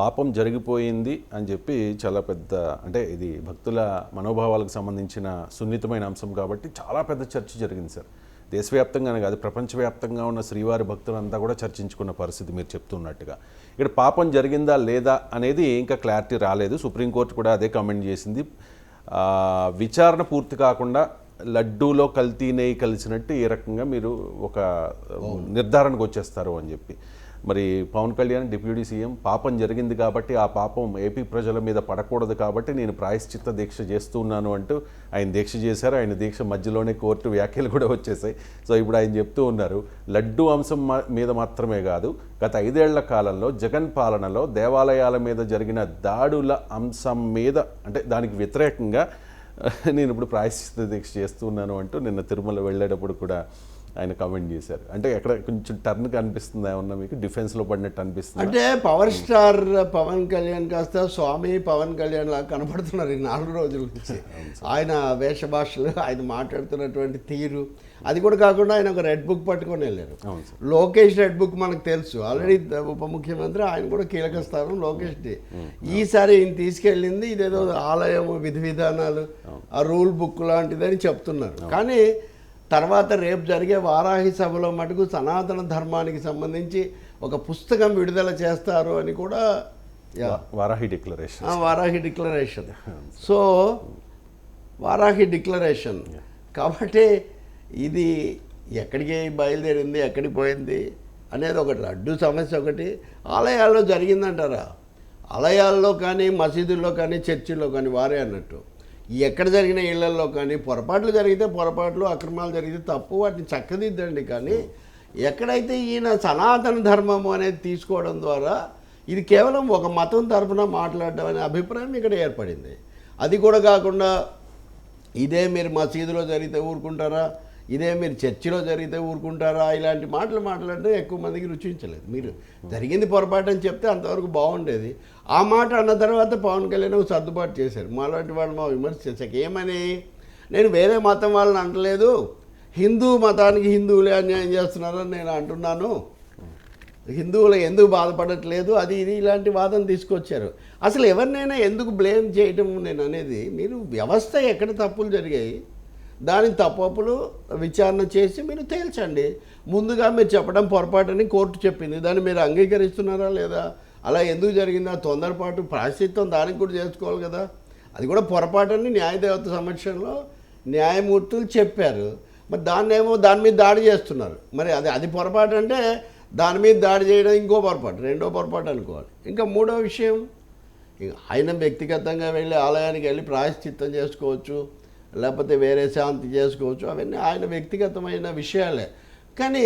పాపం జరిగిపోయింది అని చెప్పి చాలా పెద్ద అంటే ఇది భక్తుల మనోభావాలకు సంబంధించిన సున్నితమైన అంశం కాబట్టి చాలా పెద్ద చర్చ జరిగింది సార్. దేశవ్యాప్తంగానే కాదు, ప్రపంచవ్యాప్తంగా ఉన్న శ్రీవారి భక్తులంతా కూడా చర్చించుకున్న పరిస్థితి మీరు చెప్తున్నట్టుగా. ఇక్కడ పాపం జరిగిందా లేదా అనేది ఇంకా క్లారిటీ రాలేదు. సుప్రీంకోర్టు కూడా అదే కమెంట్ చేసింది. విచారణ పూర్తి కాకుండా లడ్డూలో కల్తీ నెయ్యి కలిసినట్టు ఈ రకంగా మీరు ఒక నిర్ధారణకు వచ్చేస్తారు అని చెప్పి. మరి పవన్ కళ్యాణ్ డిప్యూటీ సీఎం పాపం జరిగింది కాబట్టి ఆ పాపం ఏపీ ప్రజల మీద పడకూడదు కాబట్టి నేను ప్రాయశ్చిత్త దీక్ష చేస్తున్నాను అంటూ ఆయన దీక్ష చేశారు. ఆయన దీక్ష మధ్యలోనే కోర్టు వ్యాఖ్యలు కూడా వచ్చేసాయి. సో ఇప్పుడు ఆయన చెప్తూ ఉన్నారు, లడ్డూ అంశం మీద మాత్రమే కాదు, గత 5 ఏళ్ల కాలంలో జగన్ పాలనలో దేవాలయాల మీద జరిగిన దాడుల అంశం మీద అంటే దానికి వ్యతిరేకంగా నేను ఇప్పుడు ప్రాయశ్చిత్త దీక్ష చేస్తున్నాను అంటూ నిన్న తిరుమల వెళ్ళేటప్పుడు కూడా ఆయన కామెంట్ చేశారు. అంటే ఎక్కడ కొంచెం టర్న్ కనిపిస్తుంది ఏమన్నా మీకు, డిఫెన్స్లో పడినట్టు అనిపిస్తుంది? అంటే పవర్ స్టార్ పవన్ కళ్యాణ్ కాస్త స్వామి పవన్ కళ్యాణ్ లాగా కనపడుతున్నారు ఈ 4 రోజుల నుంచి. ఆయన వేషభాషలు, ఆయన మాట్లాడుతున్నటువంటి తీరు, అది కూడా కాకుండా ఆయన ఒక రెడ్ బుక్ పట్టుకొని వెళ్ళారు. లోకేష్ రెడ్ బుక్ మనకు తెలుసు, ఆల్రెడీ ఉప ముఖ్యమంత్రి, ఆయన కూడా కీలక స్థానం లోకేష్ది. ఈసారి ఈయన తీసుకెళ్ళింది ఇదేదో ఆలయం విధి విధానాలు, ఆ రూల్ బుక్ లాంటిదని చెప్తున్నారు. కానీ తర్వాత రేపు జరిగే వారాహి సభలో మటుకు సనాతన ధర్మానికి సంబంధించి ఒక పుస్తకం విడుదల చేస్తారు అని కూడా Varahi declaration. So Varahi declaration కాబట్టి ఇది ఎక్కడికి బయలుదేరింది, ఎక్కడికి పోయింది అనేది ఒకటి. లడ్డు సమస్య ఒకటి. ఆలయాల్లో జరిగిందంటారా? ఆలయాల్లో కానీ మసీదుల్లో కానీ చర్చిల్లో కానీ వారే అన్నట్టు ఎక్కడ జరిగిన ఇళ్లల్లో కానీ పొరపాట్లు జరిగితే పొరపాట్లు, అక్రమాలు జరిగితే తప్పు, వాటిని చక్కదిద్దండి. కానీ ఎక్కడైతే ఈయన సనాతన ధర్మము అనేది తీసుకోవడం ద్వారా ఇది కేవలం ఒక మతం తరఫున మాట్లాడడం అనే అభిప్రాయం ఇక్కడ ఏర్పడింది. అది కూడా కాకుండా ఇదే మీరు మసీదులో జరిగితే ఊరుకుంటారా, ఇదే మీరు చర్చిలో జరిగితే ఊరుకుంటారా, ఇలాంటి మాటలు మాట్లాడితే ఎక్కువ మందికి రుచించలేదు. మీరు జరిగింది పొరపాటు అని చెప్తే అంతవరకు బాగుండేది. ఆ మాట అన్న తర్వాత పవన్ కళ్యాణ్ సర్దుబాటు చేశారు. మాలాంటి వాళ్ళు మా విమర్శ చేశాక ఏమని, నేను వేరే మతం వాళ్ళని అంటలేదు, హిందూ మతానికి హిందువులే అన్యాయం చేస్తున్నారని నేను అంటున్నాను, హిందువులు ఎందుకు బాధపడట్లేదు, అది ఇది ఇలాంటి వాదన తీసుకొచ్చారు. అసలు ఎవరినైనా ఎందుకు బ్లేమ్ చేయటం నేను అనేది, మీరు వ్యవస్థ ఎక్కడ తప్పులు జరిగాయి దాని తప్పులు విచారణ చేసి మీరు తేల్చండి. ముందుగా మీరు చెప్పడం పొరపాటుని కోర్టు చెప్పింది, దాన్ని మీరు అంగీకరిస్తున్నారా లేదా, అలా ఎందుకు జరిగిందా, తొందరపాటు ప్రాయశ్చిత్తం దానికి కూడా చేసుకోవాలి కదా, అది కూడా పొరపాటుని న్యాయదేవత సమక్షంలో న్యాయమూర్తులు చెప్పారు. మరి దాని మీద దాడి చేస్తున్నారు. మరి అది పొరపాటు అంటే దాని మీద దాడి చేయడం ఇంకో పొరపాటు, రెండో పొరపాటు అనుకోవాలి. ఇంకా మూడో విషయం, ఆయన వ్యక్తిగతంగా వెళ్ళి ఆలయానికి వెళ్ళి ప్రాయశ్చిత్తం చేసుకోవచ్చు, లేకపోతే వేరే శాంతి చేసుకోవచ్చు, అవన్నీ ఆయన వ్యక్తిగతమైన విషయాలే. కానీ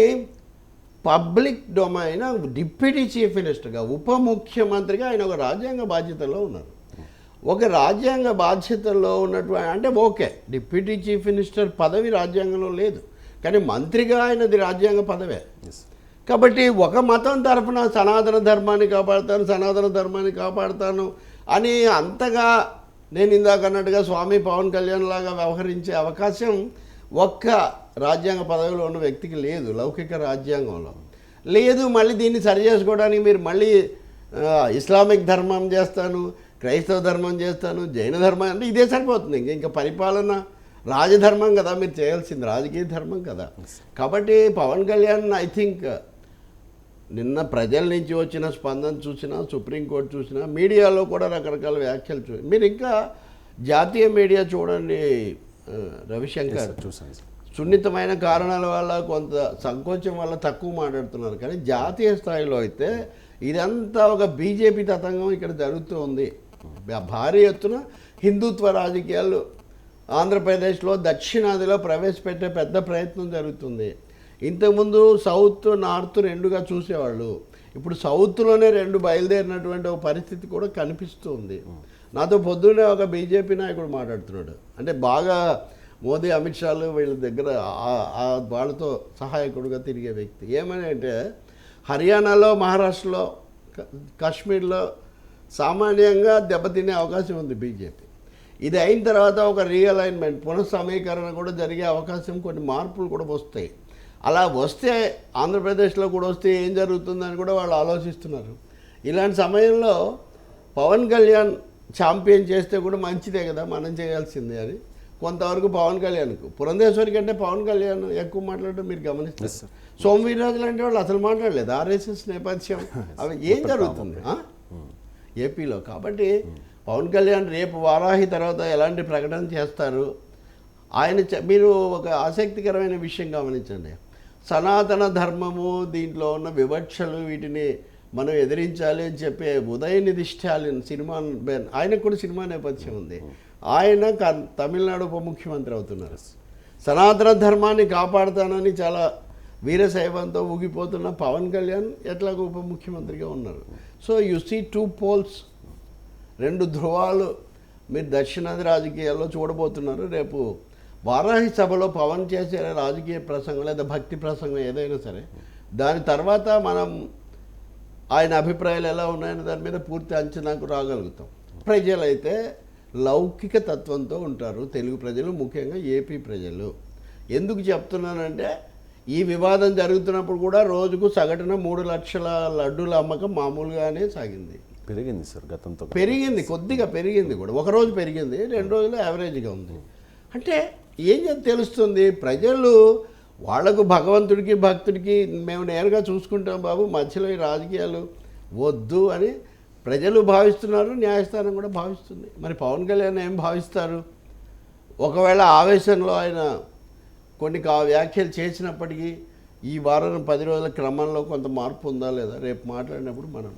పబ్లిక్ డొమైన్ డిప్యూటీ చీఫ్ మినిస్టర్గా, ఉప ముఖ్యమంత్రిగా ఆయన ఒక రాజ్యాంగ బాధ్యతలో ఉన్నారు. ఒక రాజ్యాంగ బాధ్యతల్లో ఉన్నటువంటి అంటే ఓకే, డిప్యూటీ చీఫ్ మినిస్టర్ పదవి రాజ్యాంగంలో లేదు, కానీ మంత్రిగా ఆయనది రాజ్యాంగ పదవే. కాబట్టి ఒక మతం తరఫున సనాతన ధర్మాన్ని కాపాడుతాను అని అంతగా నేను ఇందాక అన్నట్టుగా స్వామి పవన్ కళ్యాణ్ లాగా వ్యవహరించే అవకాశం ఒక్క రాజ్యాంగ పదవిలో ఉన్న వ్యక్తికి లేదు, లౌకిక రాజ్యాంగంలో లేదు. మళ్ళీ దీన్ని సరి చేసుకోవడానికి మీరు మళ్ళీ ఇస్లామిక్ ధర్మం చేస్తాను, క్రైస్తవ ధర్మం చేస్తాను, జైన ధర్మం అంటే ఇదే సరిపోతుంది. ఇంకా పరిపాలన రాజధర్మం కదా మీరు చేయాల్సింది, రాజకీయ ధర్మం కదా. కాబట్టి పవన్ కళ్యాణ్ ఐ థింక్ నిన్న ప్రజల నుంచి వచ్చిన స్పందన చూసినా, సుప్రీంకోర్టు చూసినా, మీడియాలో కూడా రకరకాల వ్యాఖ్యలు మీరు ఇంకా జాతీయ మీడియా చూడండి రవిశంకర్, సున్నితమైన కారణాల వల్ల కొంత సంకోచం వల్ల తక్కువ మాట్లాడుతున్నారు. కానీ జాతీయ స్థాయిలో అయితే ఇదంతా ఒక బీజేపీ తతంగం ఇక్కడ జరుగుతూ ఉంది. భారీ ఎత్తున హిందుత్వ రాజకీయాలు ఆంధ్రప్రదేశ్లో దక్షిణాదిలో ప్రవేశపెట్టే పెద్ద ప్రయత్నం జరుగుతుంది. ఇంతకుముందు సౌత్ నార్త్ రెండుగా చూసేవాళ్ళు, ఇప్పుడు సౌత్లోనే 2 బయలుదేరినటువంటి ఒక పరిస్థితి కూడా కనిపిస్తుంది. నాతో పొద్దున్నే ఒక బీజేపీ నాయకుడు మాట్లాడుతున్నాడు, అంటే బాగా మోదీ అమిత్ షాలు వీళ్ళ దగ్గర వాళ్ళతో సహాయకుడుగా తిరిగే వ్యక్తి. ఏమని అంటే హర్యానాలో, మహారాష్ట్రలో, కాశ్మీర్లో సామాన్యంగా దెబ్బతినే అవకాశం ఉంది బీజేపీ. ఇది అయిన తర్వాత ఒక రీఅలైన్మెంట్, పునఃసమీకరణ కూడా జరిగే అవకాశం, కొన్ని మార్పులు కూడా వస్తాయి. అలా వస్తే ఆంధ్రప్రదేశ్లో కూడా వస్తే ఏం జరుగుతుందని కూడా వాళ్ళు ఆలోచిస్తున్నారు. ఇలాంటి సమయంలో పవన్ కళ్యాణ్ ఛాంపియన్ చేస్తే కూడా మంచిదే కదా, మనం చేయాల్సిందే అని కొంతవరకు పవన్ కళ్యాణ్కు. పురంధేశ్వరి కంటే పవన్ కళ్యాణ్ ఎక్కువ మాట్లాడడం మీరు గమనిస్తారు. సోమవీర్రాజు లాంటి వాళ్ళు అసలు మాట్లాడలేదు. ఆర్ఎస్ఎస్ నేపథ్యం అవి ఏం జరుగుతుంది ఏపీలో. కాబట్టి పవన్ కళ్యాణ్ రేపు వారాహి తర్వాత ఎలాంటి ప్రకటన చేస్తారు ఆయన మీరు ఒక ఆసక్తికరమైన విషయం గమనించండి. సనాతన ధర్మము దీంట్లో ఉన్న వివక్షలు వీటిని మనం ఎదిరించాలి అని చెప్పే ఉదయనిధి స్టాలిన్ సినిమా, ఆయనకు కూడా సినిమా నేపథ్యం ఉంది. ఆయన తమిళనాడు ఉప ముఖ్యమంత్రి అవుతున్నారు. సనాతన ధర్మాన్ని కాపాడుతానని చాలా వీరశైవంతో ఊగిపోతున్న పవన్ కళ్యాణ్ ఎట్లాగో ఉప ముఖ్యమంత్రిగా ఉన్నారు. సో యు సీ 2 పోల్స్, 2 ధ్రువాలు మీరు దక్షిణాది రాజకీయాల్లో చూడబోతున్నారు. రేపు వారాహి సభలో పవన్ చేసే రాజకీయ ప్రసంగం లేదా భక్తి ప్రసంగం ఏదైనా సరే దాని తర్వాత మనం ఆయన అభిప్రాయాలు ఎలా ఉన్నాయని దాని మీద పూర్తి అంచనాకు రాగలుగుతాం. ప్రజలైతే లౌకిక తత్వంతో ఉంటారు, తెలుగు ప్రజలు, ముఖ్యంగా ఏపీ ప్రజలు. ఎందుకు చెప్తున్నానంటే ఈ వివాదం జరుగుతున్నప్పుడు కూడా రోజుకు సగటున 3 లక్షల లడ్డూల అమ్మకం మామూలుగానే సాగింది. పెరిగింది సార్, గతంతో పెరిగింది, కొద్దిగా పెరిగింది కూడా. ఒకరోజు పెరిగింది, 2 రోజులు యావరేజ్గా ఉంది. అంటే ఏం తెలుస్తుంది, ప్రజలు వాళ్లకు భగవంతుడికి భక్తుడికి మేము నేరుగా చూసుకుంటాం బాబు, మధ్యలో ఈ రాజకీయాలు వద్దు అని ప్రజలు భావిస్తున్నారు, న్యాయస్థానం కూడా భావిస్తుంది. మరి పవన్ కళ్యాణ్ ఏం భావిస్తారు? ఒకవేళ ఆవేశంలో ఆయన కొన్ని వ్యాఖ్యలు చేసినప్పటికీ ఈ వారం 10 రోజుల క్రమంలో కొంత మార్పు ఉందా లేదా రేపు మాట్లాడినప్పుడు మనం